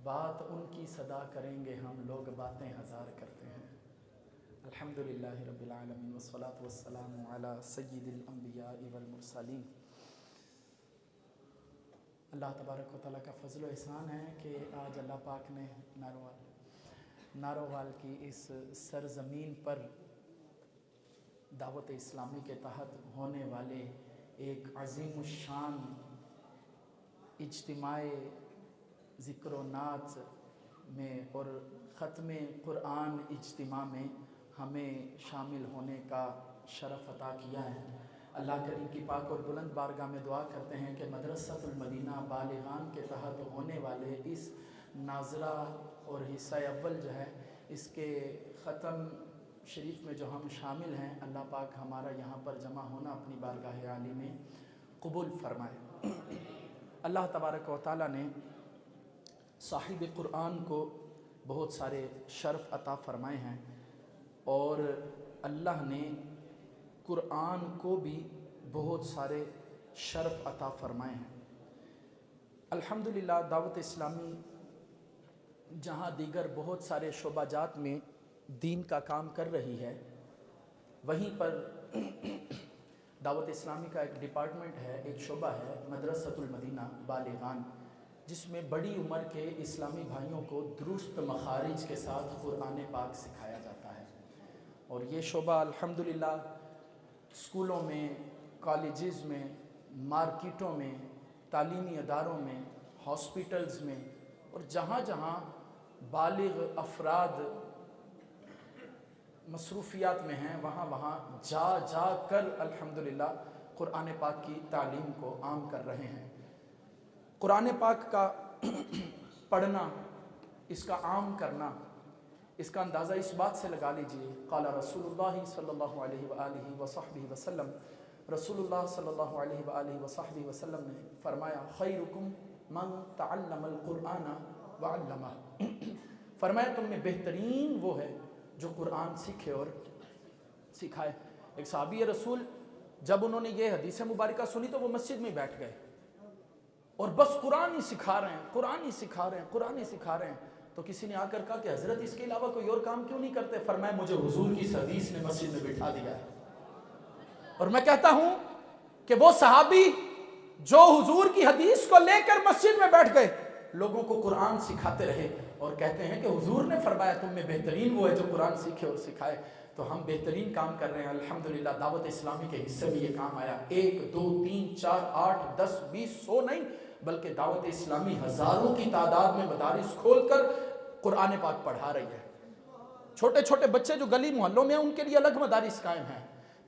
بات ان کی صدا کریں گے ہم، لوگ باتیں ہزار کرتے ہیں۔ الحمدللہ رب العالمین والصلاة والسلام علی سید الانبیاء والمرسلین۔ اللہ تبارک و تعالیٰ کا فضل و احسان ہے کہ آج اللہ پاک نے نارووال کی اس سرزمین پر دعوت اسلامی کے تحت ہونے والے ایک عظیم الشان اجتماع ذکر و نعت میں اور ختم قرآن اجتماع میں ہمیں شامل ہونے کا شرف عطا کیا ہے۔ اللہ کریم کی پاک اور بلند بارگاہ میں دعا کرتے ہیں کہ مدرسۃ المدینہ بالغان کے تحت ہونے والے اس ناظرہ اور حصہ اول جو ہے اس کے ختم شریف میں جو ہم شامل ہیں، اللہ پاک ہمارا یہاں پر جمع ہونا اپنی بارگاہ عالی میں قبول فرمائے۔ اللہ تبارک و تعالیٰ نے صاحب قرآن کو بہت سارے شرف عطا فرمائے ہیں اور اللہ نے قرآن کو بھی بہت سارے شرف عطا فرمائے ہیں۔ الحمدللہ دعوت اسلامی جہاں دیگر بہت سارے شعبہ جات میں دین کا کام کر رہی ہے، وہیں پر دعوت اسلامی کا ایک ڈپارٹمنٹ ہے، ایک شعبہ ہے مدرسۃ المدینہ بالغان، جس میں بڑی عمر کے اسلامی بھائیوں کو درست مخارج کے ساتھ قرآن پاک سکھایا جاتا ہے۔ اور یہ شعبہ الحمدللہ اسکولوں میں، کالجز میں، مارکیٹوں میں، تعلیمی اداروں میں، ہاسپیٹلز میں اور جہاں جہاں بالغ افراد مصروفیات میں ہیں وہاں جا جا کر الحمدللہ قرآن پاک کی تعلیم کو عام کر رہے ہیں۔ قرآن پاک کا پڑھنا، اس کا عام کرنا، اس کا اندازہ اس بات سے لگا لیجئے، قال رسول اللہ صلی اللہ علیہ وآلہ وصحبہ وسلم، رسول اللہ صلی اللہ علیہ وآلہ وصحبہ وسلم نے فرمایا خیرکم من تعلم القرآن وعلمہ، فرمایا تم میں بہترین وہ ہے جو قرآن سیکھے اور سکھائے۔ ایک صحابی رسول جب انہوں نے یہ حدیث مبارکہ سنی تو وہ مسجد میں بیٹھ گئے اور بس قرآن ہی سکھا رہے ہیں، قرآن ہی سکھا رہے ہیں، قرآن ہی سکھا رہے ہیں۔ تو کسی نے آ کر کہا کہ حضرت اس کے علاوہ کوئی اور کام کیوں نہیں کرتے؟ فرمایا مجھے حضور کی اس حدیث نے مسجد میں بٹھا دیا ہے۔ اور میں کہتا ہوں کہ وہ صحابی جو حضور کی حدیث کو لے کر مسجد میں بیٹھ گئے، لوگوں کو قرآن سکھاتے رہے اور کہتے ہیں کہ حضور نے فرمایا تم میں بہترین وہ ہے جو قرآن سیکھے اور سکھائے، تو ہم بہترین کام کر رہے ہیں۔ الحمدللہ دعوت اسلامی کے حصے میں یہ کام آیا، 1 2 3 4 8 10 20 100 نہیں بلکہ دعوت اسلامی ہزاروں کی تعداد میں مدارس کھول کر قرآن پاک پڑھا رہی ہے۔ چھوٹے چھوٹے بچے جو گلی محلوں میں ہیں ان کے لیے الگ مدارس قائم ہیں،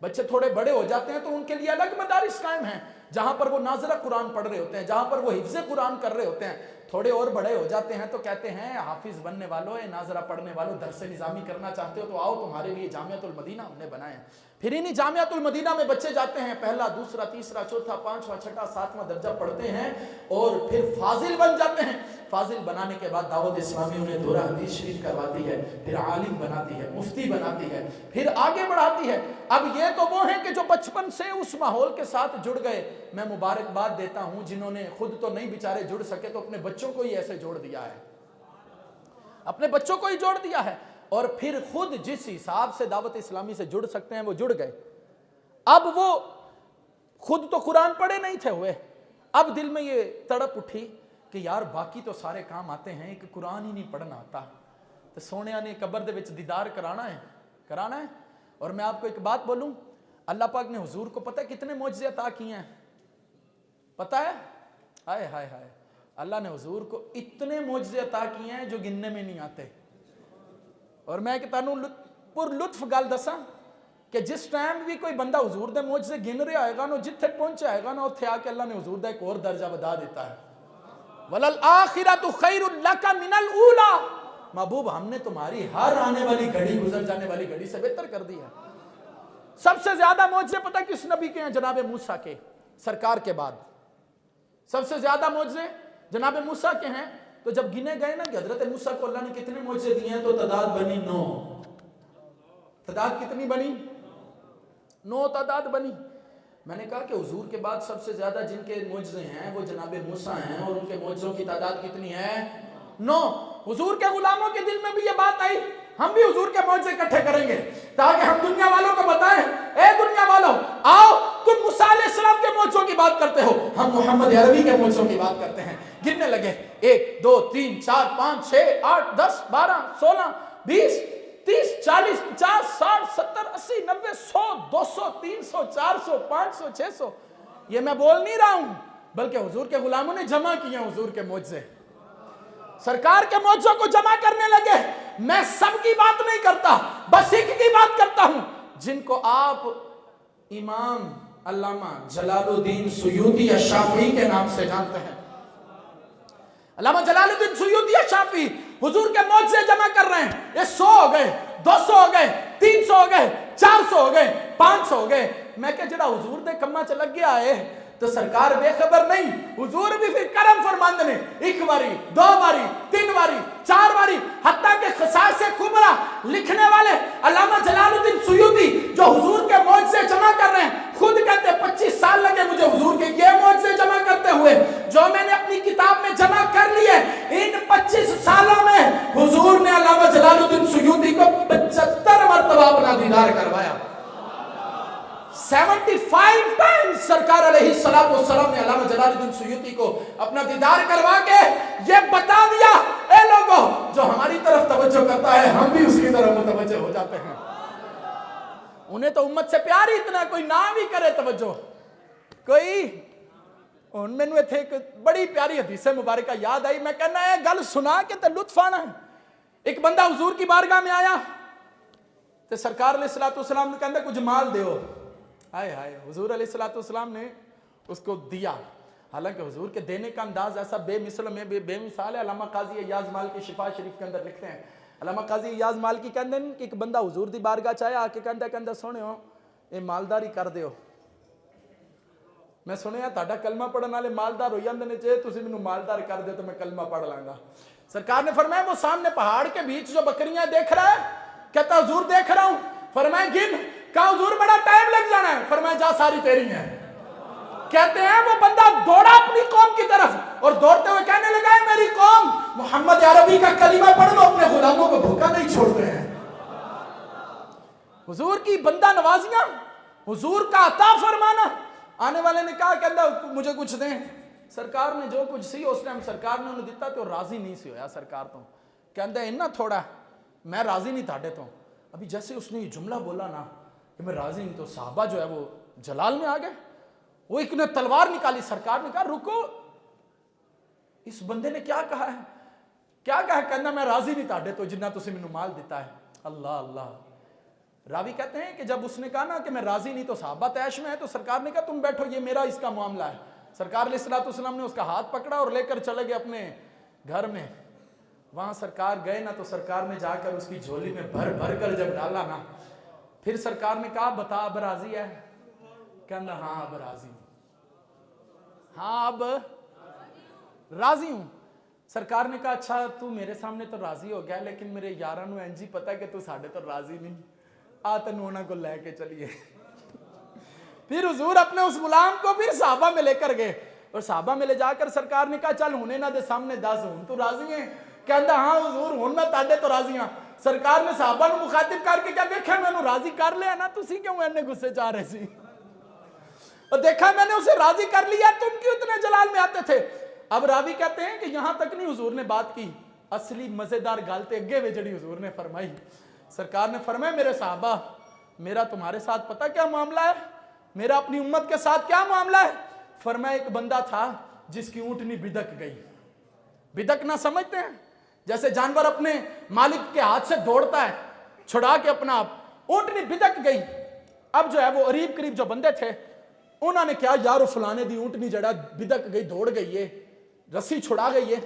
بچے تھوڑے بڑے ہو جاتے ہیں تو ان کے لیے الگ مدارس قائم ہیں جہاں پر وہ ناظرہ قرآن پڑھ رہے ہوتے ہیں، جہاں پر وہ حفظ قرآن کر رہے ہوتے ہیں۔ تھوڑے اور بڑے ہو جاتے ہیں تو کہتے ہیں حافظ بننے والوں، ناظرہ پڑھنے والوں، درس نظامی کرنا چاہتے ہو تو آؤ تمہارے لیے جامعۃ المدینہ ہم نے بنائے ہیں۔ پھر انہی جامعۃ المدینہ میں بچے جاتے ہیں، پہلا دوسرا تیسرا چوتھا پانچواں چھٹا ساتواں درجہ پڑھتے ہیں اور پھر فاضل بن جاتے ہیں۔ فاضل بنانے کے بعد دعوت اسلامی انہیں دورہ حدیث شریف کرواتی ہے، پھر عالم بناتی ہے، مفتی بناتی ہے، پھر آگے بڑھاتی ہے۔ اب یہ تو وہ ہیں کہ جو بچپن سے اس ماحول کے ساتھ جڑ گئے۔ میں مبارکباد دیتا ہوں جنہوں نے خود تو نہیں بیچارے جڑ سکے تو اپنے بچوں کو ہی ایسے جوڑ دیا ہے، اپنے بچوں کو ہی جوڑ دیا ہے، اور پھر خود جس حساب سے دعوت اسلامی سے جڑ سکتے ہیں وہ جڑ گئے۔ اب وہ خود تو قرآن پڑھے نہیں تھے ہوئے، اب دل میں یہ تڑپ اٹھی کہ یار باقی تو سارے کام آتے ہیں، ایک قرآن ہی نہیں پڑھنا آتا، تو سونیا نے قبر دے وچ دیدار کرانا ہے۔ اور میں آپ کو ایک بات بولوں، اللہ پاک نے حضور کو پتہ ہے کتنے معجزے عطا کیے ہیں؟ پتہ ہے؟ ہائے ہائے ہائے، اللہ نے حضور کو اتنے معجزے عطا کیے ہیں جو گننے میں نہیں آتے۔ اور میں کہ تانوں پر لطف گل دساں کہ جس ٹائم بھی کوئی بندہ حضور دے معجزے گن رہا آئے گا نا، جتھے پہنچے آئے گا نا، اتھے آ کے اللہ نے حضور دا ایک اور درجہ بدا دیتا ہے۔ وَلَلْآخِرَةُ خَيْرٌ لَكَ مِنَ الْأُولَى، محبوب ہم نے تمہاری ہر آنے والی گھڑی، گزر جانے والی گھڑی سے بہتر کر دی ہے۔ سب سے زیادہ معجزے پتہ کس نبی کے ہیں؟ جناب موسیٰ کے، سرکار کے بعد سب سے زیادہ معجزے جناب موسیٰ کے ہیں۔ تو جب گنے گئے نا کہ حضرت موسیٰ کو اللہ نے کتنے معجزے دیے ہیں تو تعداد بنی 9۔ تعداد کتنی بنی؟ 9 تعداد بنی۔ میں نے کہا کہ حضور کے بعد سب سے زیادہ جن کے معجزے ہیں وہ جناب موسیٰ ہیں، اور ان کے معجزوں کی تعداد کتنی ہے؟ नो, हुजूर के गुलामों के दिल में भी ये बात आई, हम भी हुजूर के मौजे इकट्ठे करेंगे ताकि हम दुनिया वालों को बताएं, ए दुनिया वालों आओ, तुम मूसा अलैहिस्सलाम के मौजों की बात करते हो, हम मोहम्मद अरबी के मौजों की बात करते हैं। गिनने लगे 1 2 3 4 5 6 8 10 12 16 20 30 40 50 60 70 80 90 100 200 300 400 500 600, ये मैं बोल नहीं रहा हूं, बल्कि हुजूर के गुलामों ने जमा किए हुजूर के मौजे, सरकार के मौजों को जमा करने लगे। मैं सबकी बात नहीं करता, बस एक की बात करता हूं जिनको आप इमाम अल्लामा जलालुद्दीन सुयूती अश-शाफ़ी के नाम से जानते हैं। अल्लामा जलालुद्दीन सुयूती अश-शाफ़ी हुजूर के मौजे जमा कर रहे हैं। ये 100 हो गए, 200 हो गए, 300 हो गए, 400 हो गए, 500 हो गए। मैं क्या जरा हुजूर दे कम्मा च लग गया है तो सरकार बेखबर नहीं, हुजूर भी फिर करम फरमांदे ने, 1 बारी 2 बारी 3 बारी 4 बारी, हत्ता के खसाइस कुबरा लिखने वाले अल्लामा जलालुद्दीन सुयूती जो हुजूर के मौजे जमा कर रहे हैं, खुद कहते 25 साल लगे मुझे हुजूर के ये मौजे जमा करते हुए, जो मैंने अपनी किताब में जमा कर लिए। इन 25 सालों में हुजूर ने अल्लामा जलालुद्दीन सुयूती को 75 मरतबा अपना दीदार करवाया। 75 टाइम्स सरकार अलैहिस्सलातु वस्सलाम ने अल्लामा जलालुद्दीन सुयूती को अपना दीदार करवा के ये बता दिया, ए लोगों जो हमारी तरफ तवज्जो करता है हम भी उसकी तरफ मुतवज्जो हो जाते हैं। उन्हें तो उम्मत से प्यार ही इतना, कोई ना भी करे तवज्जो, कोई मैनू इत्थे एक बड़ी प्यारी हदीस मुबारक याद आई, मैं कहना है गल सुना के ते लुत्फ आना है। एक बंदा हुजूर की बारगाह में आया तो सरकार अलैहिस्सलातु वस्सलाम ने कहंदा कुछ माल दो, हाय हाय, हुजूर अलैहिस्सलातु वस्सलाम ने उसको दिया। हालांकि हुजूर के देने का अंदाज ऐसा बेमिसल में बेमिसाल है। अल्लामा काजी अय्याज मालकी शिफा शरीफ के अंदर लिखते हैं, अल्लामा काजी अय्याज मालकी कहते हैं कि एक बंदा हुजूर दी बारगाह च आया, आके कहंदा सोहणियो ये मालदारी कर दियो, मैं सुनिया तुहाडा कलमा पढ़न वाले मालदार हो जांदे ने, जे तुसीं मैनूं मालदार कर दियो तो मैं कलमा पढ़ लांगा। सरकार ने फरमाया वो सामने पहाड़ के बीच जो बकरियां देख रहा है, कहता हुजूर देख रहा हूं। फरमाया गिन, कहा हुजूर बड़ा टाइम लग जाना है। फरमाया जा सारी तेरी हैं। कहते हैं वो बंदा दौड़ा अपनी कौम की तरफ और दौड़ते हुए कहने लगा है मेरी कौम मोहम्मद अरबी का कलीमा पढ़ लो, अपने गुलामों को भूखा नहीं छोड़ते हैं। हुजूर की बंदा नवाजियां, हुजूर का अता फरमाना। आने वाले ने कहा कहता मुझे कुछ दें। सरकार ने जो कुछ सी उस टाइम सरकार ने उन्हें दिता तो राजी नहीं सी होया। सरकार तो कहता इन्ना थोड़ा मैं राजी नहीं ताड़े तो। अभी जैसे उसने ये जुमला बोला ना कि मैं राजी नहीं, तो साहबा जो है वो जलाल में आ गए। वो एक ने तलवार निकाली, सरकार ने कहा रुको, इस बंदे ने क्या कहा है, क्या कहा, कहना मैं राजी नहीं ताड़े तो जिन्ना तुसी मैनू माल दिता है। अल्लाह अल्लाह। रावी कहते हैं कि जब उसने कहा ना कि मैं राजी नहीं तो साहबा तैश में है, तो सरकार ने कहा तुम बैठो, ये मेरा इसका मामला है। सरकार अलैहिस्सलाम ने उसका हाथ पकड़ा और लेकर चले गए अपने घर में। वहां सरकार गए ना तो सरकार ने जाकर उसकी झोली में भर भर कर जब डाला ना, फिर सरकार ने कहा बता अब राजी है? कहना हाँ अब राजी हूं, हाँ अब राजी हूं। सरकार ने कहा अच्छा तू मेरे सामने तो राजी हो गया, लेकिन मेरे यारां नूं इंज ही पता है कि तू साडे तो राजी नहीं, आ तैनूं उन्हां को लेके चलिए। फिर हुजूर अपने उस गुलाम को फिर साहबा में लेकर गए और साहबा में ले जाकर सरकार ने कहा चल हुणे ना दे सामने दस हुण तू राजी है? कहता हाँ हुजूर हुण मैं ताडे तो राजी हाँ। सरकार ने साहबा नूं मुखातिब करके क्या देखा मैनूं राजी कर लिया ना, तुसीं क्यों इन्ने गुस्से च आ रहे सी? और देखा मैंने उसे राजी कर लिया, तुम क्यों इतने जलाल में आते थे? अब रावी कहते हैं कि यहां तक नहीं हुजूर ने बात की, असली मजेदार गल ते अगे वे जड़ी हुजूर ने फरमाई। सरकार ने फरमाया मेरे साहबा मेरा तुम्हारे साथ पता क्या मामला है, मेरा अपनी उम्मत के साथ क्या मामला है? फरमाया एक बंदा था जिसकी ऊंटनी बिदक गई। बिदकना समझते हैं? जैसे जानवर अपने मालिक के हाथ से दौड़ता है छुड़ा के अपना आप, ऊंटनी बिदक गई। अब जो है वो करीब करीब जो बंदे थे उन्होंने क्या यार फलाने दी ऊंटनी जड़ा बिदक गई, दौड़ गई है, रस्सी छुड़ा गई है।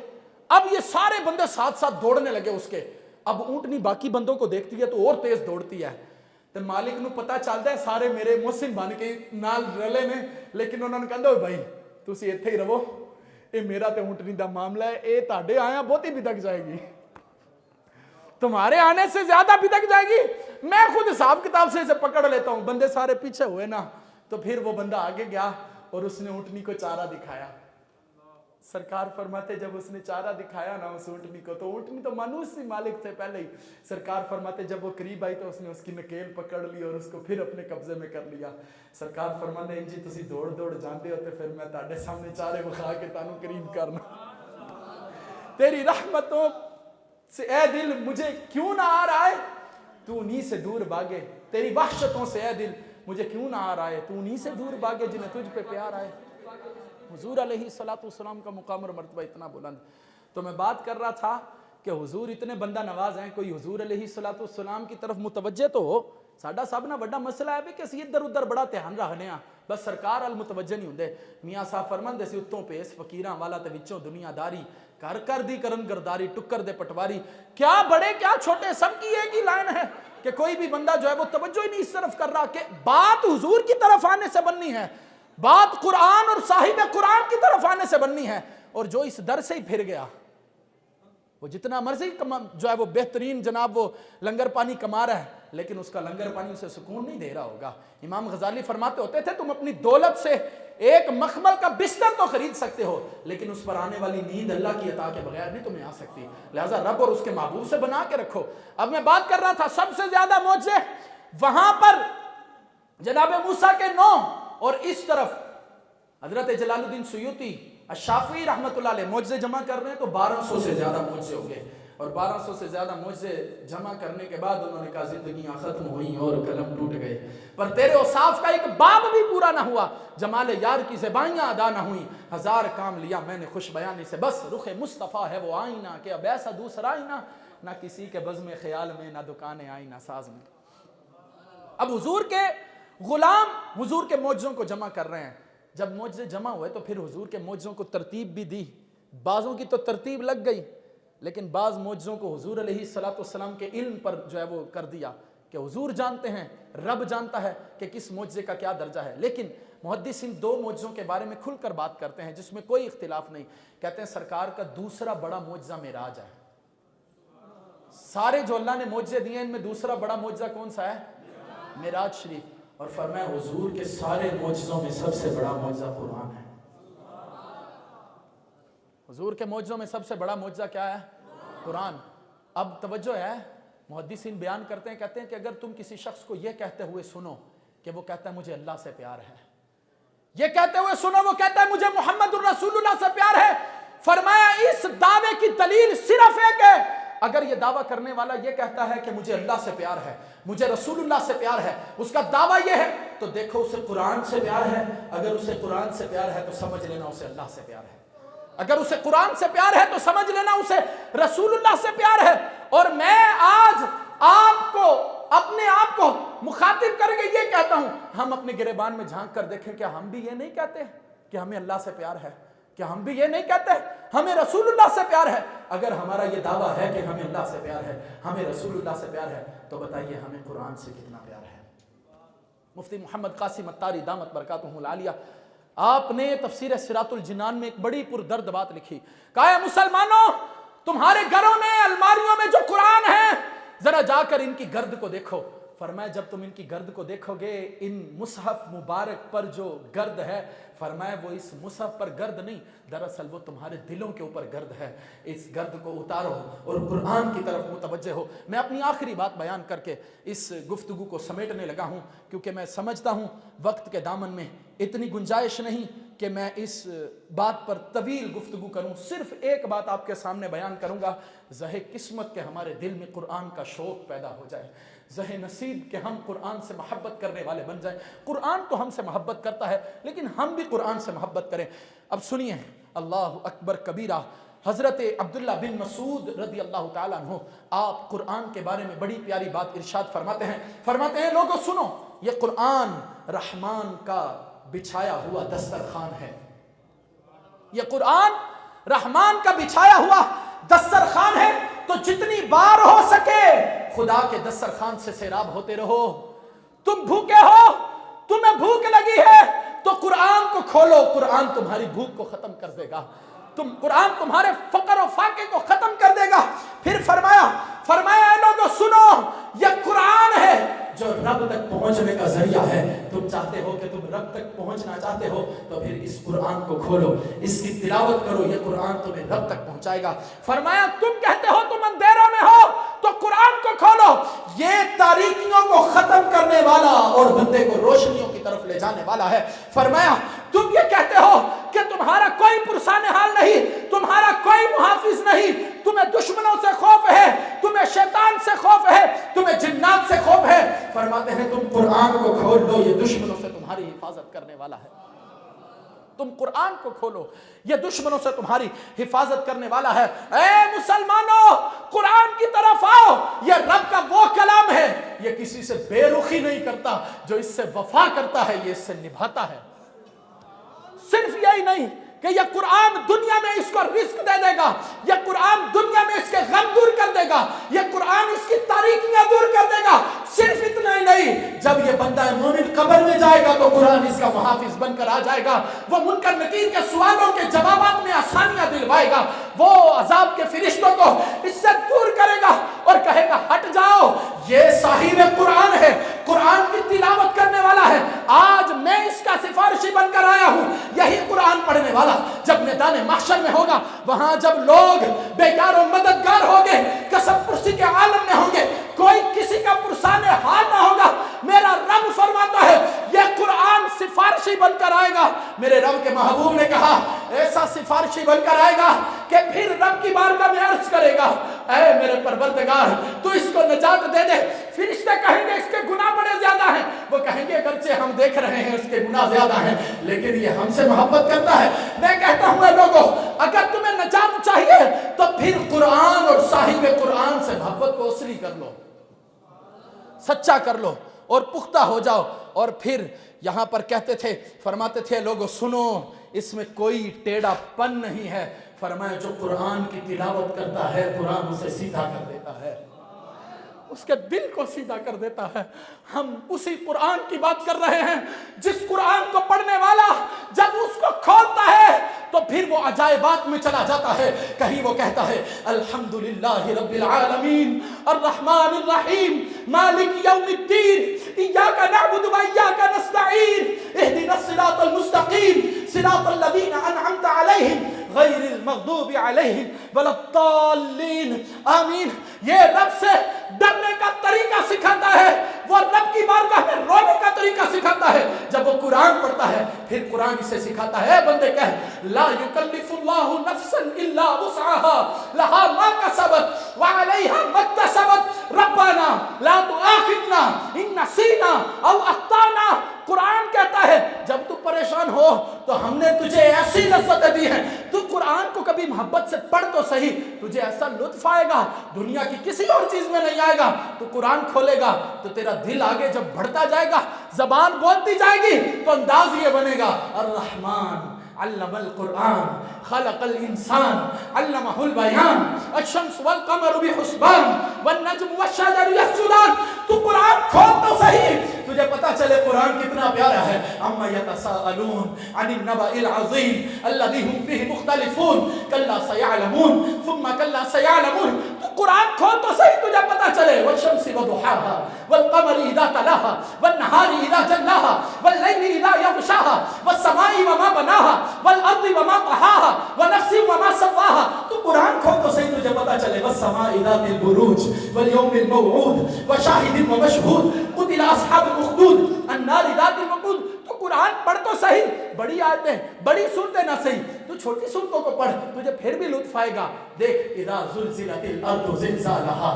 अब ये सारे बंदे साथ साथ दौड़ने लगे उसके। अब ऊंटनी बाकी बंदों को देखती है तो और तेज दौड़ती है। तो मालिक नूं पता चलता है सारे मेरे मोहसिन बन के नाल रले ने, लेकिन उन्होंने कहंदा भाई तुसी इत्थे ही रहो, ये मेरा ते ऊंटनी दा मामला है, ये ताड़े आया बहुती बिदक जाएगी, तुम्हारे आने से ज्यादा बिदक जाएगी, मैं खुद हिसाब किताब से इसे पकड़ लेता हूं। बंदे सारे पीछे हुए ना, तो फिर वो बंदा आगे गया और उसने ऊंटनी को चारा दिखाया। सरकार फरमाते जब उसने चारा दिखाया ना उस ऊँटनी को, तो ऊँटनी तो मानूस सी मालिक थे पहले ही। सरकार फरमाते जब वो करीब आई तो उसने उसकी नकेल पकड़ ली और उसको फिर अपने कब्जे में कर लिया। सरकार फरमाते जी तुसी दौड़ दौड़ जाते हो तो फिर मैं ताड़े सामने चारे विखा के तानू करीब करना। तेरी रहमतों से ए दिल मुझे क्यों ना आ रहा है तू उन्हीं से दूर भागे, तेरी वहशतों से ए दिल मुझे क्यों ना आ रहा है तू उन्हीं से दूर भागे जिन्हें तुझ पे प्यार आए। हुजूर अलैहिस्सलाम का मुकाम और मर्तबा इतना बुलंद। तो मैं बात कर रहा था कि हुजूर इतने बंदा नवाज हैं, कोई हुजूर अलैहिस्सलाम की तरफ मुतवज्जे तो हो। साडा सब ना बड़ा मसला है कि असीं इधर उधर बड़ा ध्यान रखने आ, बस सरकार अल मुतवज्जे नहीं होंदे। मियाँ साहब फरमांदे सी उत्तों पेस फकीरां वाला ते विचों दुनियादारी, कर कर दी करन गरदारी, टुक्कर दे पटवारी। क्या बड़े क्या छोटे सबकी एक ही लाइन है कि कोई भी बंदा जो है वो तवज्जो ही नहीं इस तरफ कर रहा कि बात हुजूर की तरफ आने से बननी है, बात कुरान और साहिब कुरान की तरफ आने से बननी है। और जो इस दर से ही फिर गया वो जितना मर्जी जो है वो बेहतरीन जनाब वो लंगर पानी कमा रहा है, लेकिन उसका लंगर पानी उसे सुकून नहीं दे रहा होगा। इमाम गजाली फरमाते होते थे तुम अपनी दौलत से एक मखमल का बिस्तर तो खरीद सकते हो, लेकिन उस पर आने वाली नींद अल्लाह की अता के बगैर नहीं तुम्हें आ सकती। लिहाजा रब और उसके महबूब से बना के रखो। अब मैं बात कर रहा था सबसे ज्यादा मौजे वहां पर जनाब मूसा के 9 और इस तरफ हजरत जलालुद्दीन सुयूती अशाफी रहमतुल्लाह अलैह मौजे जमा कर रहे हैं तो 1200 से ज्यादा मौजे हो गए। और 1200 से ज्यादा मौजे जमा करने के बाद उन्होंने कहा जिंदगियां खत्म हुई और कलम टूट गए, पर तेरे औसाफ का एक बाब भी पूरा ना हुआ। जमाल यार की ज़बानियां अदा ना हुई, हजार काम लिया मैंने खुश बयानी से, बस रुख मुस्तफ़ा है वो आईना के अब ऐसा दूसरा आईना, ना किसी के बज़्म ख्याल में ना दुकान आईना साज में। अब हुजूर के गुलाम हुजूर के मौजों को जमा कर रहे हैं। जब मौजे जमा हुए तो फिर हुजूर के मौजों को तरतीब भी दी। बाज़ों की तो तरतीब लग गई, लेकिन बाज़ मौजों को हुजूर अलैहिस्सलाम के इल्म पर जो है वो कर दिया कि हुजूर जानते हैं, रब जानता है कि किस मौजे का क्या दर्जा है। लेकिन मुहद्दिसीन 2 मौजों के बारे में खुलकर बात करते हैं जिसमें कोई इख्तिलाफ नहीं। कहते हैं सरकार का दूसरा बड़ा मौजा मेराज है। सारे जो अल्लाह ने मौजे दिए इनमें दूसरा बड़ा मौजा कौन सा है? मेराज शरीफ। और फरमाया हुजूर के सारे मौजों में सबसे बड़ा मौजा कुरान है। हुजूर के मौजों में सबसे बड़ा मौजा क्या है? कुरान। अब तवज्जो है, मुहद्दिसीन बयान करते हैं, कहते हैं कि अगर तुम किसी शख्स को यह कहते हुए सुनो कि वो कहता है मुझे अल्लाह से प्यार है, ये कहते हुए सुनो वो कहता है मुझे मोहम्मद रसूलुल्लाह से प्यार है, फरमाया इस दावे की दलील सिर्फ एक है। अगर ये दावा करने वाला ये कहता है कि मुझे अल्लाह से प्यार है, मुझे रसूलुल्लाह से प्यार है, उसका दावा ये है, तो देखो उसे कुरान से प्यार है। अगर उसे कुरान से प्यार है तो समझ लेना उसे अल्लाह से प्यार है। अगर उसे कुरान से प्यार है तो समझ लेना उसे रसूलुल्लाह से प्यार है। और मैं आज आपको अपने आप को मुखातिब करके ये कहता हूं, हम अपने गिरेबान में झांक कर देखें, क्या हम भी ये नहीं कहते कि हमें अल्लाह से प्यार है? क्या हम भी ये नहीं कहते हमें रसूलुल्लाह से प्यार है? अगर हमारा ये दावा है कि हमें अल्लाह से प्यार है, हमें रसूलुल्लाह से प्यार है, तो बताइए हमें कुरान से कितना प्यार है? मुफ्ती मोहम्मद कासिम अत्तारी दामत बरकातुहुल आलिया, आपने तफसीर सिरातुल जिनान में एक बड़ी पुरदर्द बात लिखी। कहा है मुसलमानों, तुम्हारे घरों में अलमारियों में जो कुरान है जरा जाकर इनकी गर्द को देखो। फरमाया जब तुम इनकी गर्द को देखोगे, इन मुसहफ मुबारक पर जो गर्द है, फरमाया वो इस मुसहफ पर गर्द नहीं, दरअसल वो तुम्हारे दिलों के ऊपर गर्द है। इस गर्द को उतारो और कुरान की तरफ मुतवज्जे हो। मैं अपनी आखिरी बात बयान करके इस गुफ्तगू को समेटने लगा हूँ, क्योंकि मैं समझता हूँ वक्त के दामन में इतनी गुंजाइश नहीं कि मैं इस बात पर तवील गुफ्तगू करूँ। सिर्फ एक बात आपके सामने बयान करूँगा, ज़हे किस्मत के हमारे दिल में कुरान का शौक़ पैदा हो जाए, ज़हे नसीब के हम कुरान से मोहब्बत करने वाले बन जाएं। कुरान तो हमसे मोहब्बत करता है, लेकिन हम भी कुरान से मोहब्बत करें। अब सुनिए, अल्लाह अकबर कबीरा। हज़रत अब्दुल्ला बिन मसूद रज़ी अल्लाह ताला अन्हु, आप कुरान के बारे में बड़ी प्यारी बात इरशाद फरमाते हैं लोगों सुनो, ये कुरान रहमान का बिछाया हुआ दस्तरखान है। ये कुरान रहमान का बिछाया हुआ दस्तरखान है, तो जितनी बार हो सके खुदा के दस्तरखान से सैराब होते रहो। तुम भूखे हो, तुम्हें भूख लगी है, तो कुरान को खोलो, कुरान तुम्हारी भूख को खत्म कर देगा। कुरान तुम्हारे फकर और फाके को खत्म कर देगा। फिर फरमाया लोगों सुनो, यह कुरान है जो रब तक पहुंचने का जरिया है। तुम چاہتے ہو کہ تم رب تک پہنچنا چاہتے ہو تو پھر اس قرآن کو کھولو، اس کی تلاوت کرو، یہ قرآن تمہیں رب تک پہنچائے گا۔ فرمایا تم کہتے ہو تم اندھیروں میں ہو تو قرآن کو کھولو، یہ تاریکیوں کو ختم کرنے والا اور بندے کو روشنیوں کی طرف لے جانے والا ہے۔ فرمایا تم یہ کہتے ہو کہ تمہارا کوئی پرسان حال نہیں، تمہارا کوئی محافظ نہیں، تمہیں دشمنوں سے خوف ہے، تمہیں شیطان سے خوف ہے، تمہیں جنات سے خوف ہے۔ فرماتے ہیں تم قرآن کو کھول دو، یہ دشمنوں سے تمہاری حفاظت کرنے والا ہے۔ تم قرآن کو کھولو، یہ دشمنوں سے تمہاری حفاظت کرنے والا ہے۔ اے مسلمانوں، قرآن کی طرف آؤ، یہ رب کا وہ کلام ہے، یہ کسی سے بے رخی نہیں کرتا، جو اس سے وفا کرتا ہے یہ اس سے نبھاتا ہے۔ صرف یہی نہیں کہ یہ قرآن دنیا میں اس کو رزق دے دے گا، یہ قرآن دنیا میں اس کے غم دور کر دے گا، یہ قرآن اس کی تاریکیاں دور کر دے گا۔ صرف اتنا ہی نہیں، جب یہ بندہ مومن قبر میں جائے گا تو قرآن اس کا محافظ بن کر آ جائے گا، وہ منکر نکیر کے سوالوں کے جوابات میں آسانیاں دلوائے گا، وہ عذاب کے فرشتوں کو اس سے دور کرے گا اور کہے گا ہٹ جاؤ، یہ صاحب قرآن ہے، قرآن کی تلاوت کرنے والا ہے، آج میں اس کا سفارشی بن کر آیا ہوں، یہی قرآن پڑھنے والا جب میدان محشر میں ہوگا، وہاں جب لوگ بیکار و مددگار ہوں گے، قسم پرسی کے عالم میں ہوں گے، کوئی کسی کا پرسان حال نہ ہوگا، میرا رب فرماتا ہے یہ قرآن سفارشی بن کر آئے گا۔ میرے رب کے محبوب نے کہا ایسا سفارشی بن کر آئے گا کہ پھر رب کی بارگاہ میں عرض کرے گا اے میرے پروردگار تو اس کو نجات دے دے۔ فرشتے کہیں گے اس کے گناہ بڑے زیادہ ہیں، وہ کہیں گے اگرچہ ہم دیکھ رہے ہیں اس کے گناہ زیادہ ہیں لیکن یہ ہم سے محبت کرتا ہے۔ میں کہتا ہوں اے لوگوں، اگر تمہیں نجات چاہیے تو پھر قرآن اور صاحب قرآن سے محبت کو اصلی کر لو، سچا کر لو اور پختہ ہو جاؤ۔ اور پھر یہاں پر کہتے تھے، فرماتے تھے لوگوں سنو، اس میں کوئی ٹیڑھا پن نہیں ہے۔ فرمایا جو قرآن کی تلاوت کرتا ہے قرآن اسے سیدھا کر دیتا ہے، اس کے دل کو سیدھا کر دیتا ہے۔ ہم اسی قرآن کی بات کر رہے ہیں جس قرآن کو پڑھنے والا جب اس کو کھولتا ہے تو پھر وہ عجائبات میں چلا جاتا ہے۔ کہیں وہ کہتا ہے الحمدللہ رب العالمین الرحمن الرحیم مالک یوم الدین ایاک نعبد و ایاک نستعین اہدنا الصراط المستقیم صراط الذین انعمت علیہم غیر المغضوب علیہم ولا الضالین آمین۔ یہ رب سے ڈرنے کا طریقہ سکھاتا ہے، وہ رب کی بارگاہ میں رونے کا طریقہ سکھاتا ہے۔ جب وہ قرآن پڑھتا ہے پھر قرآن اسے سکھاتا ہے، اے بندے کہہ لا یکلف اللہ نفسا الا وسعها لها ما کسبت وعلیہا ما اکتسبت ربنا لا تؤاخذنا ان نسینا او اخطانا۔ قرآن کہتا ہے جب تو پریشان ہو تو ہم نے تجھے ایسی لذتیں دی ہیں، تو قرآن کو کبھی محبت سے پڑھ تو صحیح، تجھے ایسا لطف آئے گا دنیا کی کسی اور چیز میں نہیں آئے گا۔ تو قرآن کھولے گا تو تیرا دل آگے جب بڑھتا جائے گا، زبان بولتی جائے گی تو انداز یہ بنے گا الرحمن علم القرآن خلق الانسان علمہ البیان الشمس والقمر بحسبان والنجم والشجر یسجدان۔ تو قرآن کھول تو صحیح، تجھے پتا چلے قرآن کتنا پیارا ہے۔ اما یتساءلون عن النبأ العظیم الذی هم فیہ مختلفون کلا سیعلمون ثم کلا سیعلمون۔ تو قرآن کھول تو صحیح، تجھے پتا چلے والشمس وضحاها والقمر اذا تلاها والنهار اذا جلاها واللیل اذا یغشاها والسماء وما بناها والارض وما طحاها ونفس وما سواها۔ تو قرآن کھول تو صحیح، تجھے پتا چلے والسماء ذات البروج واليوم الموعود وشاهد ومشهود قتل اصحاب الاخدود النار ذات الوقود۔ تو قرآن پڑھ تو صحیح، بڑی آیتیں بڑی سنتے نہ صحیح، تو چھوٹی سنتوں کو پڑھ، تجھے پھر بھی لطف آئے گا۔ دیکھ اذا زلزلت الارض زلزالها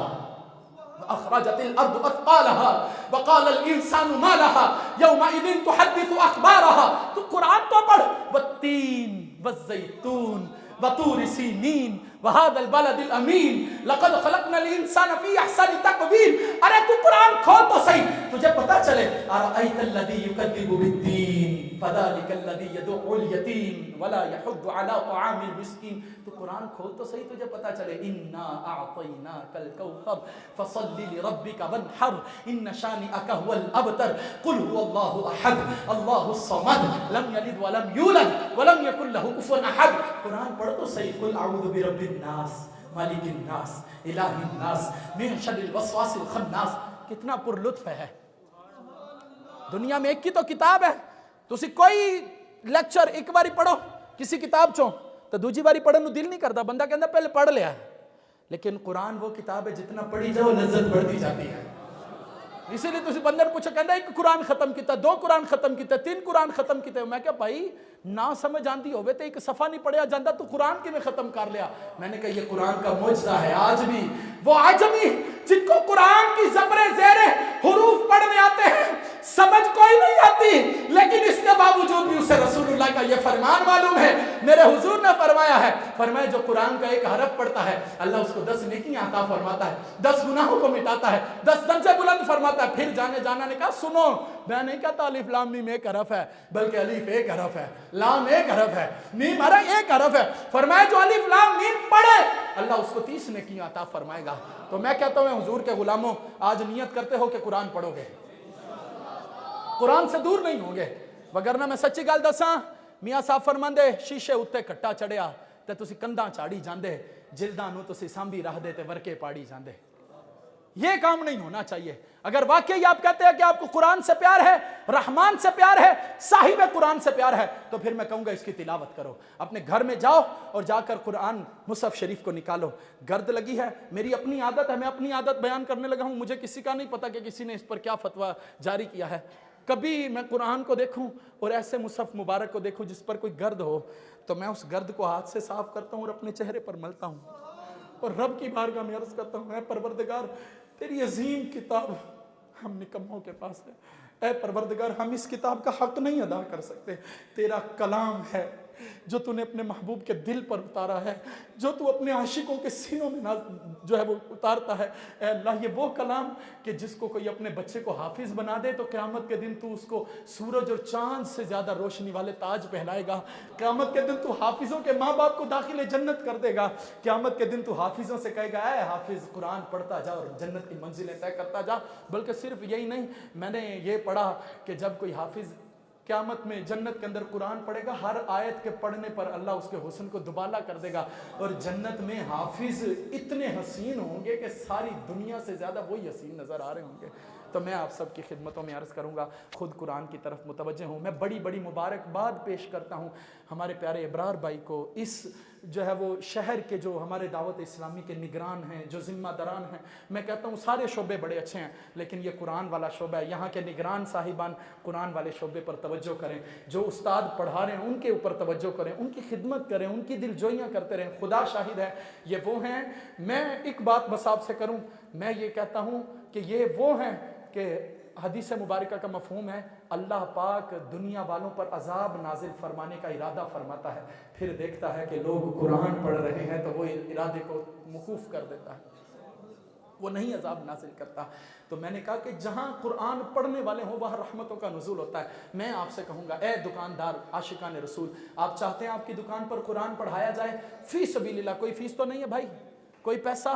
اخرجت الارض اثقالها وقال الانسان ما لها يومئذ تحدث اخبارها۔ تو قرآن تو پڑھ والتین والزیتون وطور سینین وهذا البلد الامین لقد خلقنا الانسان فی احسن تقویم۔ ارے تو قرآن کھول تو صحیح، تجھے پتا چلے ارأیت الذی یکذب بالدین فذلک الذی یدعو الیتیم ولا یحض علی طعام المسکین۔ تو قرآن کھول تو صحیح، تجھے پتا چلے انا اعطیناک الکوثر فصل لربک وانحر ان شانئک هو الابتر قل هو اللہ احد اللہ الصمد لم یلد ولم یولد ولم یکن له کفوا احد۔ قرآن پڑھ تو صحیح، قل اعوذ برب الناس مالک الناس الہ الناس من شر الوسواس الخناس۔ کتنا پر لطف ہے، दुनिया में एक ही तो किताब है, तुसी कोई लेक्चर एक बारी पढ़ो किसी किताब चो तो दूजी बारी पढ़ने दिल नहीं करता, बंदा कहता पहले पढ़ लिया। लेकिन कुरान वो किताब है जितना पढ़ी जाओ लज्जत बढ़ती जाती है। इसीलिए तुसी बंदे ने पूछा, कहता एक कुरान खत्म किया, 2 कुरान खत्म किया, 3 कुरान खत्म किए। मैं क्या भाई ना समझ आती होवे तो एक सफा नहीं पढ़िया जाता, तो कुरान के में खत्म कर लिया। मैंने कहा ये कुरान का मुजज़ा है। आज भी वो आजमी जिनको कुरान की ज़बरे ज़ेरे हुरूफ पढ़ने आते हैं, समझ कोई नहीं आती, लेकिन इसके बावजूद भी उसे रसूलुल्लाह का ये फरमान मालूम है। मेरे हुजूर ने फरमाया है, फरमाया जो कुरान का एक हरफ पढ़ता है अल्लाह उसको 10 नेकियां अता फरमाता है, 10 गुनाहों को मिटाता है, 10 दर्जे बुलंद फरमाता है। फिर जाना ने कहा सुनो, मैं नहीं कहता अलिफ लाम मीम एक हरफ है, बल्कि अलिफ एक हरफ है, लाम एक हरफ है, मीम हरा एक हरफ है। फरमाया जो अलिफ लाम मीम पढ़े अल्लाह उसको 30 नेकियां अता फरमाएगा। तो मैं कहता हूं हुजूर के गुलामों, आज नियत करते हो कि कुरान पढ़ोगे, कुरान से दूर नहीं होगे। वगरना मैं सच्ची गल दसा, मियां साहब फरमांदे शीशे उत्ते कट्टा चढ़िया ते तुसी कंधां चाड़ी जांदे, जिल्दां नूं तुसी सांभी रखदे ते वरके पाड़ी जांदे। ये काम नहीं होना चाहिए। अगर वाकई आप कहते हैं कि आपको कुरान से प्यार है, रहमान से प्यार है, साहिब कुरान से प्यार है, तो फिर मैं कहूंगा इसकी तिलावत करो। अपने घर में जाओ और जाकर कुरान मुसहफ शरीफ को निकालो। गर्द लगी है, मेरी अपनी आदत है, मैं अपनी आदत बयान करने लगा हूं, मुझे किसी का नहीं पता कि किसी ने इस पर क्या फतवा जारी किया है। कभी मैं कुरान को देखूं और ऐसे मुसहफ मुबारक को देखूं जिस पर कोई गर्द हो, तो मैं उस गर्द को हाथ से साफ करता हूं और अपने चेहरे पर मलता हूं और रब की बारगाह में अर्ज करता हूं, ऐ परवरदिगार तेरी अजीम किताब हम निकम्मों के पास है। ऐ परवरदिगार हम इस किताब का हक नहीं अदा कर सकते, तेरा कलाम है जो तूने अपने महबूब के दिल पर उतारा है, जो तू अपने आशिकों के सीनों में जो है वो उतारता है। ऐ अल्लाह ये वो कलाम कि जिसको कोई अपने बच्चे को हाफिज बना दे तो क़यामत के दिन तू उसको सूरज और चांद से ज़्यादा रोशनी वाले ताज पहनाएगा। क़यामत के दिन तू हाफिज़ों के माँ बाप को दाखिले जन्नत कर देगा। क़यामत के दिन तू हाफिज़ों से कहेगा ऐ हाफिज़ कुरान पढ़ता जा और जन्नत की मंजिलें तय करता जा। बल्कि सिर्फ यही नहीं, मैंने ये पढ़ा कि जब कोई हाफिज़ क़यामत में जन्नत के अंदर कुरान पढ़ेगा, हर आयत के पढ़ने पर अल्लाह उसके हुस्न को दुबाला कर देगा और जन्नत में हाफिज इतने हसीन होंगे कि सारी दुनिया से ज़्यादा वही हसीन नज़र आ रहे होंगे। तो मैं आप सब की खिदमतों में अर्ज़ करूँगा, खुद कुरान की तरफ मुतवज्जे हूँ। मैं बड़ी बड़ी मुबारकबाद पेश करता हूँ हमारे प्यारे इब्रार भाई को, इस जो है वो शहर के जो हमारे दावत इस्लामी के निगरान हैं, जो ज़िम्मेदारान हैं। मैं कहता हूँ सारे शोबे बड़े अच्छे हैं, लेकिन ये कुरान वाला शोबा है। यहाँ के निगरान साहिबान कुरान वाले शोबे पर तवज्जो करें, जो उस्ताद पढ़ा रहे हैं उनके ऊपर तवज्जो करें, उनकी खिदमत करें, उनकी दिलजोइयाँ करते रहें। खुदा शाहिद है ये वो हैं। मैं एक बात बस आपसे करूँ, मैं ये कहता हूँ कि ये वो हैं कि हदीस मुबारका का मफहूम है, अल्लाह पाक दुनिया वालों पर अजाब नाजिल फरमाने का इरादा फरमाता है, फिर देखता है कि लोग कुरान पढ़ रहे हैं तो वो इरादे को मौकूफ़ कर देता है, वो नहीं अजाब नाजिल करता। तो मैंने कहा कि जहाँ कुरान पढ़ने वाले हों वहाँ रहमतों का नुज़ूल होता है। मैं आपसे कहूँगा ए दुकानदार आशिकान रसूल, आप चाहते हैं आपकी दुकान पर कुरान पढ़ाया जाए फ़ी सबीलिल्लाह, कोई फ़ीस तो नहीं है भाई, कोई पैसा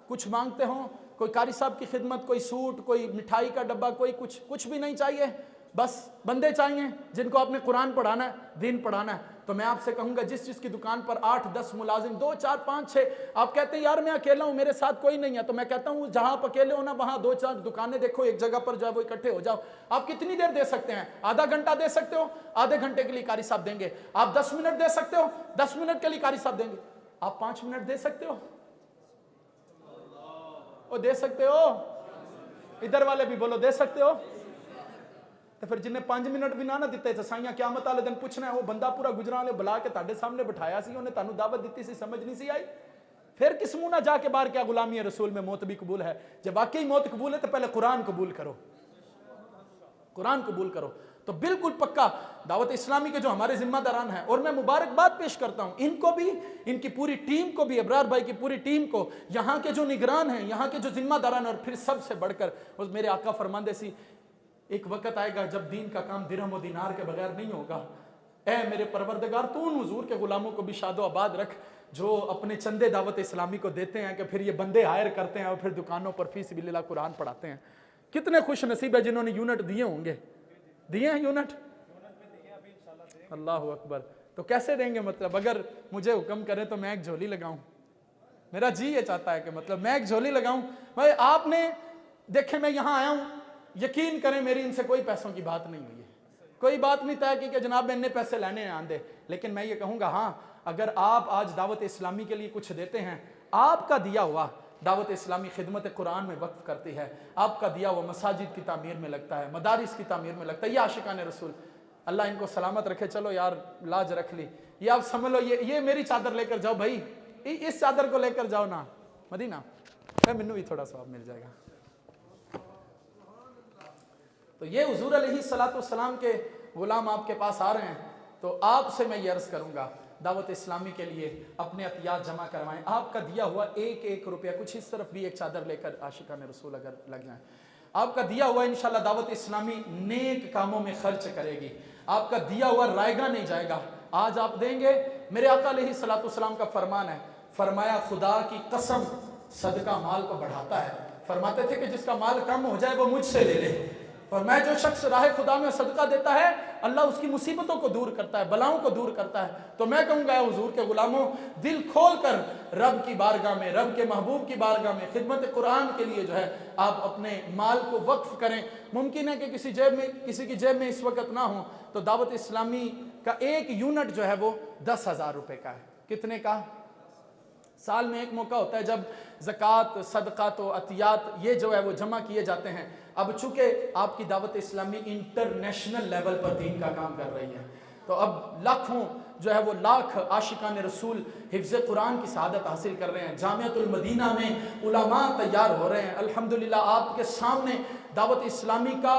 कुछ मांगते हों, कोई कारी साहब की खिदमत, कोई सूट, कोई मिठाई का डब्बा, कोई कुछ भी नहीं चाहिए, बस बंदे चाहिए जिनको आपने कुरान पढ़ाना है, दीन पढ़ाना है। तो मैं आपसे कहूँगा जिस की दुकान पर 8-10 मुलाजिम, 2, 4, 5, 6, आप कहते हैं यार मैं अकेला हूँ, मेरे साथ कोई नहीं है, तो मैं कहता हूँ जहाँ आप अकेले हो ना वहाँ 2-4 दुकानें देखो, एक जगह पर जो है वो इकट्ठे हो जाओ। आप कितनी देर दे सकते हैं? आधा घंटा दे सकते हो, आधे घंटे के लिए कारी साहब देंगे। आप 10 मिनट दे सकते हो, 10 मिनट के लिए कारी साहब देंगे। आप 5 मिनट दे सकते हो, ओ दे सकते हो? इधर वाले भी बोलो दे सकते हो? तो फिर जिन्हें 5 मिनट भी ना दिते साइया क़यामत वाले दिन पूछना है, वो बंदा पूरा गुजराले बुला के ताड़े सामने बिठाया सी, उन्हें तानू दावत दी सी, समझ नहीं सी आई, फिर किस मुंह ना जाके बाहर क्या गुलामी रसूल में मौत भी कबूल है? जब वाकई मौत कबूल है तो पहले कुरान कबूल करो, कुरान कबूल करो। तो बिल्कुल पक्का दावत इस्लामी के जो हमारे जिम्मेदारान हैं, और मैं मुबारकबाद पेश करता हूं इनको भी, इनकी पूरी टीम को भी, अबरार भाई की पूरी टीम को, यहाँ के जो निगरान हैं, यहाँ के जो जिम्मेदारान, और फिर सबसे बढ़कर उस मेरे आका फरमांदे सी, एक वक्त आएगा जब दीन का काम दिरहम और दिनार के बगैर नहीं होगा। ऐ मेरे परवरदिगार तू उन हुजूर के गुलामों को भी शादो आबाद रख जो अपने चंदे दावत इस्लामी को देते हैं कि फिर ये बंदे हायर करते हैं और फिर दुकानों पर फी सबिलिल्लाह कुरान पढ़ाते हैं। कितने खुश नसीब है जिन्होंने यूनिट दिए होंगे, दिए हैं यूनिट? अल्लाह अकबर। तो कैसे देंगे? मतलब अगर मुझे हुक्म करे तो मैं एक झोली लगाऊं, मेरा जी ये चाहता है कि मतलब मैं एक झोली लगाऊं। भाई आपने देखे मैं यहाँ आया हूं, یقین کریں میری ان سے کوئی پیسوں کی بات نہیں ہوئی ہے، کوئی بات نہیں طے کی کہ جناب میں نے پیسے لینے ہیں آندے، لیکن میں یہ کہوں گا ہاں اگر آپ آج دعوت اسلامی کے لیے کچھ دیتے ہیں، آپ کا دیا ہوا دعوت اسلامی خدمت قرآن میں وقف کرتی ہے، آپ کا دیا ہوا مساجد کی تعمیر میں لگتا ہے، مدارس کی تعمیر میں لگتا ہے، یہ عاشقان رسول، اللہ ان کو سلامت رکھے، چلو یار لاج رکھ لی، یہ آپ سمجھ لو یہ میری چادر لے کر جاؤ بھائی، اس چادر کو لے کر جاؤ نا مدینہ، مینوں بھی تھوڑا ثواب مل جائے گا۔ تو یہ حضور علیہ السلام کے غلام آپ کے پاس آ رہے ہیں، تو آپ سے میں یہ عرض کروں گا دعوت اسلامی کے لیے اپنے عطیات جمع کروائیں، آپ کا دیا ہوا ایک روپیہ کچھ اس طرف بھی ایک چادر لے کر عاشقان رسول اگر لگ جائیں، آپ کا دیا ہوا انشاءاللہ دعوت اسلامی نیک کاموں میں خرچ کرے گی، آپ کا دیا ہوا رائے گا نہیں جائے گا، آج آپ دیں گے، میرے آقا علیہ السلام کا فرمان ہے، فرمایا خدا کی قسم صدقہ مال کو بڑھاتا ہے، فرماتے تھے کہ جس کا مال کم ہو جائے وہ مجھ سے لے لے، فرمایا جو شخص راہ خدا میں صدقہ دیتا ہے اللہ اس کی مصیبتوں کو دور کرتا ہے، بلاؤں کو دور کرتا ہے، تو میں کہوں گا اے حضور کے غلاموں دل کھول کر رب کی بارگاہ میں، رب کے محبوب کی بارگاہ میں خدمت قرآن کے لیے جو ہے آپ اپنے مال کو وقف کریں، ممکن ہے کہ کسی کی جیب میں اس وقت نہ ہو تو دعوت اسلامی کا ایک یونٹ جو ہے وہ 10,000 روپے کا ہے، کتنے کا؟ سال میں ایک موقع ہوتا ہے جب زکوٰۃ، صدقات و عطیات یہ جو ہے وہ جمع کیے جاتے ہیں، اب چونکہ آپ کی دعوت اسلامی انٹرنیشنل لیول پر دین کا کام کر رہی ہے، تو اب لاکھوں جو ہے وہ لاکھ عاشقان رسول حفظ قرآن کی سعادت حاصل کر رہے ہیں، جامعۃ المدینہ میں علماء تیار ہو رہے ہیں، الحمدللہ آپ کے سامنے دعوت اسلامی کا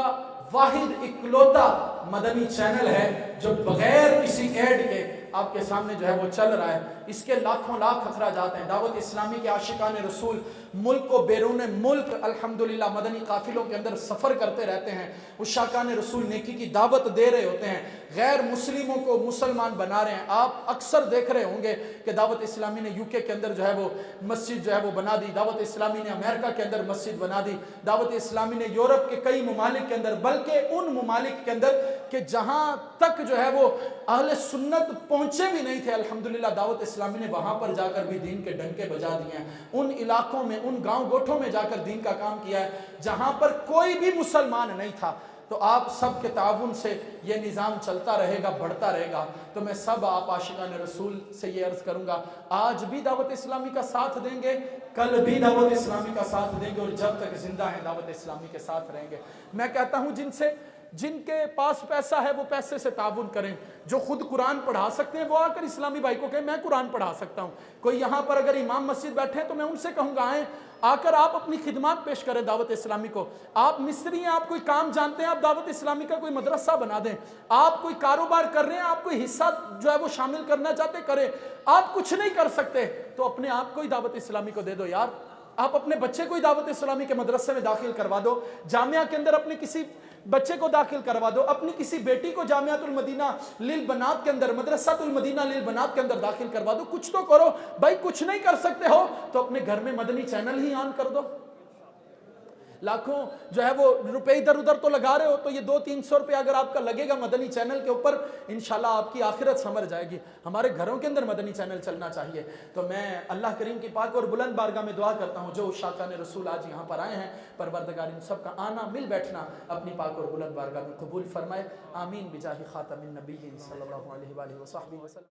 واحد اکلوتا مدنی چینل ہے جو بغیر کسی ایڈ کے آپ کے سامنے جو ہے وہ چل رہا ہے، اس کے لاکھوں لاکھ اخراجات ہیں، دعوت اسلامی کے عاشقان رسول ملک و بیرون ملک الحمدللہ مدنی قافلوں کے اندر سفر کرتے رہتے ہیں، عاشقان رسول نیکی کی دعوت دے رہے ہوتے ہیں، غیر مسلموں کو مسلمان بنا رہے ہیں، آپ اکثر دیکھ رہے ہوں گے کہ دعوت اسلامی نے UK کے اندر جو ہے وہ مسجد جو ہے وہ بنا دی، دعوت اسلامی نے امریکہ کے اندر مسجد بنا دی، دعوت اسلامی نے یورپ کے کئی ممالک کے اندر، بلکہ ان ممالک کے اندر کہ جہاں تک جو ہے وہ اہل سنت پہنچے بھی نہیں تھے، الحمدللہ دعوت اسلامی نے وہاں پر جا کر بھی دین کے ڈنکے بجا دیے ہیں، ان علاقوں میں، ان گاؤں گوٹھوں میں جا کر دین کا کام کیا ہے جہاں پر کوئی بھی مسلمان نہیں تھا، تو آپ سب کے تعاون سے یہ نظام چلتا رہے گا، بڑھتا رہے گا، تو میں سب آپ عاشقان رسول سے یہ عرض کروں گا آج بھی دعوت اسلامی کا ساتھ دیں گے، کل بھی دعوت اسلامی کا ساتھ دیں گے، اور جب تک زندہ ہیں دعوت اسلامی کے ساتھ رہیں گے۔ میں کہتا ہوں جن کے پاس پیسہ ہے وہ پیسے سے تعاون کریں، جو خود قرآن پڑھا سکتے ہیں وہ آ کر اسلامی بھائی کو کہیں میں قرآن پڑھا سکتا ہوں، کوئی یہاں پر اگر امام مسجد بیٹھے ہیں تو میں ان سے کہوں گا آئیں آ کر آپ اپنی خدمات پیش کریں دعوت اسلامی کو، آپ مستری ہیں، آپ کوئی کام جانتے ہیں، آپ دعوت اسلامی کا کوئی مدرسہ بنا دیں، آپ کوئی کاروبار کر رہے ہیں، آپ کوئی حصہ جو ہے وہ شامل کرنا چاہتے کریں، آپ کچھ نہیں کر سکتے تو اپنے آپ کو ہی دعوت اسلامی کو دے دو یار، آپ اپنے بچے کو ہی دعوت اسلامی کے مدرسے میں داخل کروا دو، جامعہ کے اندر اپنے کسی بچے کو داخل کروا دو، اپنی کسی بیٹی کو جامعۃ المدینہ للبنات کے اندر، مدرسۃ المدینہ للبنات کے اندر داخل کروا دو، کچھ تو کرو بھائی، کچھ نہیں کر سکتے ہو تو اپنے گھر میں مدنی چینل ہی آن کر دو، لاکھوں جو ہے وہ روپے ادھر ادھر تو لگا رہے ہو تو یہ 200-300 روپے اگر آپ کا لگے گا مدنی چینل کے اوپر انشاءاللہ آپ کی آخرت سنور جائے گی، ہمارے گھروں کے اندر مدنی چینل چلنا چاہیے، تو میں اللہ کریم کی پاک اور بلند بارگاہ میں دعا کرتا ہوں جو عاشقان رسول آج یہاں پر آئے ہیں پروردگار ان سب کا آنا مل بیٹھنا اپنی پاک اور بلند بارگاہ میں قبول فرمائے، آمین بجاہ خاتم النبیین صلی اللہ علیہ وآلہ وسلم۔